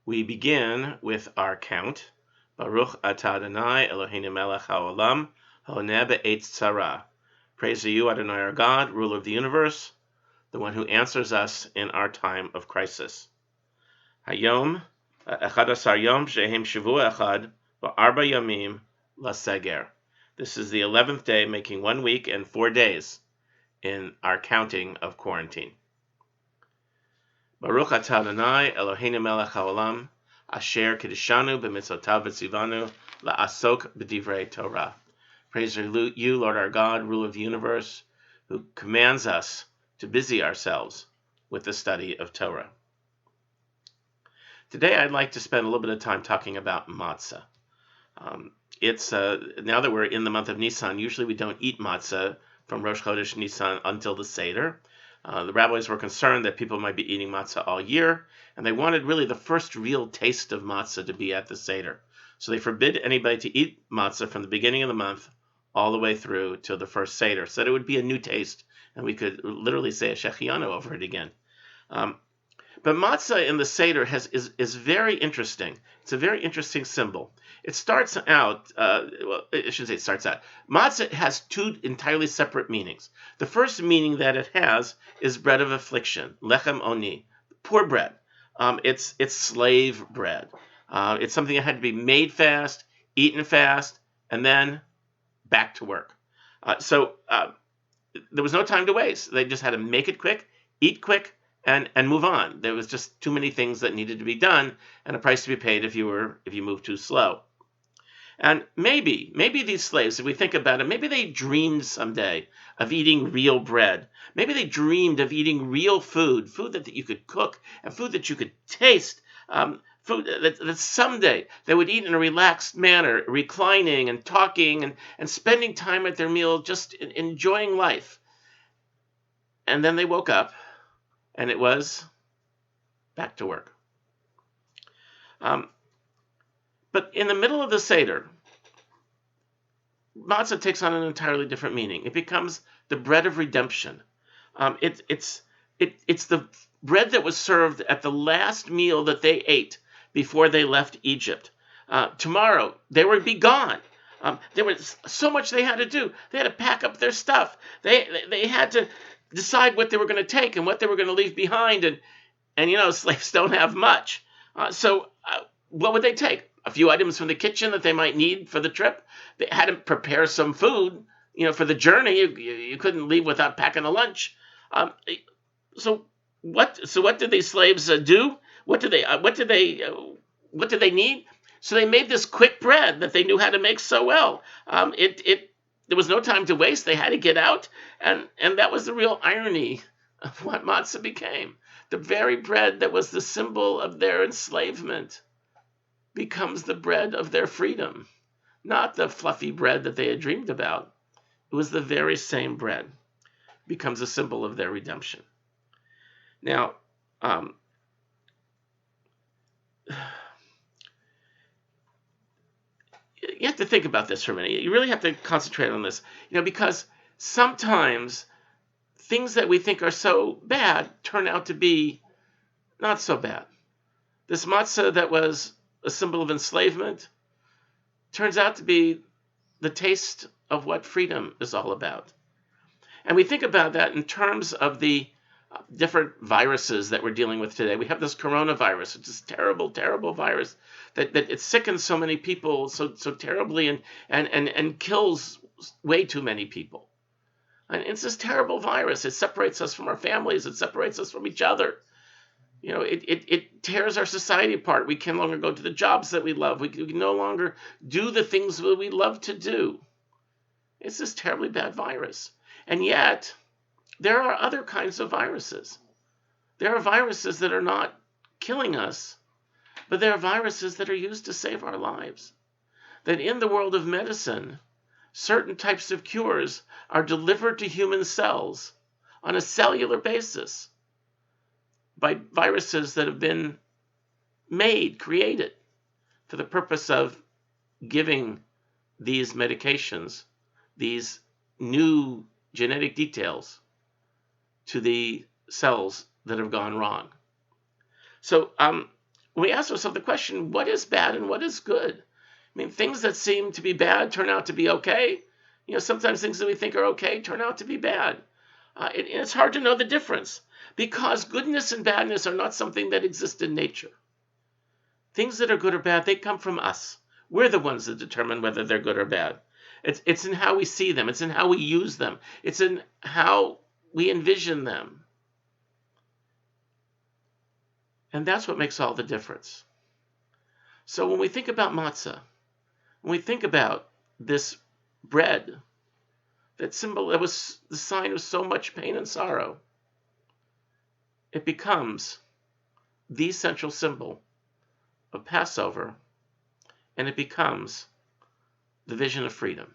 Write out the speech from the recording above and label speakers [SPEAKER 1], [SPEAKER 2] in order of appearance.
[SPEAKER 1] We begin with our count. Baruch atah Adonai Eloheinu melech haolam haoneh be'etz tzara. Praise to you, Adonai our God, ruler of the universe, the one who answers us in our time of crisis. Hayom, echad asar yom shehem shavua echad, va'arba yamim laseger. This is the 11th day, making 1 week and 4 days in our counting of quarantine. Baruch atah Adonai Eloheinu melech haolam, asher kiddushanu b'mitzvotav v'tzivanu la'asok b'divrei Torah. Praise to you, Lord our God, ruler of the universe, who commands us to busy ourselves with the study of Torah. Today I'd like to spend a little bit of time talking about matzah. It's now that we're in the month of Nisan, usually we don't eat matzah from Rosh Chodesh Nisan until the Seder. The rabbis were concerned that people might be eating matzah all year, and they wanted really the first real taste of matzah to be at the Seder. So they forbid anybody to eat matzah from the beginning of the month all the way through to the first Seder, so that it would be a new taste, and we could literally say a shechianu over it again. But matzah in the Seder is very interesting. It's a very interesting symbol. It starts out, I shouldn't say it starts out. Matzah has two entirely separate meanings. The first meaning that it has is bread of affliction, lechem oni, poor bread. It's slave bread. It's something that had to be made fast, eaten fast, and then back to work. So there was no time to waste. They just had to make it quick, eat quick, and move on. There was just too many things that needed to be done, and a price to be paid if you moved too slow. And maybe these slaves, if we think about it, maybe they dreamed someday of eating real bread. Maybe they dreamed of eating real food that you could cook and food that you could taste, food that someday they would eat in a relaxed manner, reclining and talking and spending time at their meal, just enjoying life. And then they woke up, and it was back to work. But in the middle of the Seder, matzah takes on an entirely different meaning. It becomes the bread of redemption. It's the bread that was served at the last meal that they ate before they left Egypt. Tomorrow, they would be gone. There was so much they had to do. They had to pack up their stuff. They had to decide what they were going to take and what they were going to leave behind. And slaves don't have much. So what would they take? A few items from the kitchen that they might need for the trip. They had to prepare some food, for the journey. You couldn't leave without packing a lunch. So what did these slaves do? What did they need? So they made this quick bread that they knew how to make so well. There was no time to waste. They had to get out, and that was the real irony of what matzah became. The very bread that was the symbol of their enslavement becomes the bread of their freedom, not the fluffy bread that they had dreamed about. It was the very same bread, becomes a symbol of their redemption. Now, you have to think about this for a minute. You really have to concentrate on this, because sometimes things that we think are so bad turn out to be not so bad. This matzah that was a symbol of enslavement turns out to be the taste of what freedom is all about. And we think about that in terms of the different viruses that we're dealing with today. We have this coronavirus, which is terrible, terrible virus that it sickens so many people so terribly and kills way too many people. And it's this terrible virus. It separates us from our families. It separates us from each other. It tears our society apart. We can no longer go to the jobs that we love. We can no longer do the things that we love to do. It's this terribly bad virus. And yet, there are other kinds of viruses. There are viruses that are not killing us, but there are viruses that are used to save our lives. That in the world of medicine, certain types of cures are delivered to human cells on a cellular basis by viruses that have been created for the purpose of giving these medications, these new genetic details to the cells that have gone wrong. So we ask ourselves the question, what is bad and what is good? I mean, things that seem to be bad turn out to be okay. Sometimes things that we think are okay turn out to be bad. It's hard to know the difference because goodness and badness are not something that exists in nature. Things that are good or bad, they come from us. We're the ones that determine whether they're good or bad. It's in how we see them. It's in how we use them. It's in how we envision them. And that's what makes all the difference. So when we think about matzah, when we think about this bread, that was the sign of so much pain and sorrow, it becomes the central symbol of Passover, and it becomes the vision of freedom.